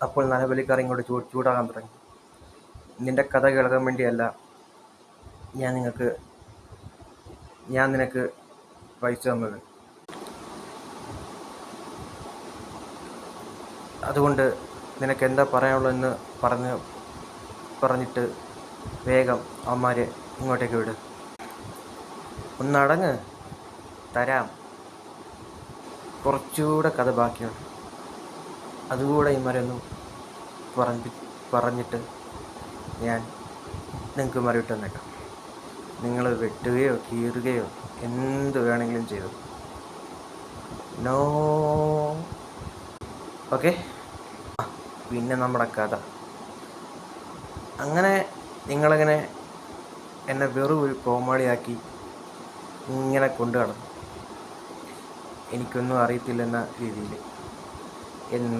അപ്പോൾ നരബലിക്കാർ ഇങ്ങോട്ട് ചൂടാകാൻ തുടങ്ങി. നിന്റെ കഥ കേൾക്കാൻ വേണ്ടിയല്ല ഞാൻ നിനക്ക് പൈസ തന്നത്. അതുകൊണ്ട് നിനക്ക് എന്താ പറയാനുള്ളതെന്ന് പറഞ്ഞിട്ട് വേഗം അവന്മാരെ ഇങ്ങോട്ടേക്ക് വിട്. ഒന്നടങ്ങ്, തരാം. കുറച്ചുകൂടെ കഥ ബാക്കിയുണ്ട്. അതുകൂടെ ഇവന്മാരൊന്നും പറഞ്ഞിട്ട് ഞാൻ നിങ്ങൾക്ക് മറുപടി തന്നേക്കാം. നിങ്ങൾ വെട്ടുകയോ കീറുകയോ എന്ത് വേണമെങ്കിലും ചെയ്തു. നോ. ഓക്കെ. പിന്നെ നമ്മുടെ കഥ അങ്ങനെ നിങ്ങളങ്ങനെ എന്നെ വെറും ഒരു കോമാളിയാക്കി ഇങ്ങനെ കൊണ്ടു നടന്നു. എനിക്കൊന്നും അറിയത്തില്ലെന്ന രീതിയിൽ.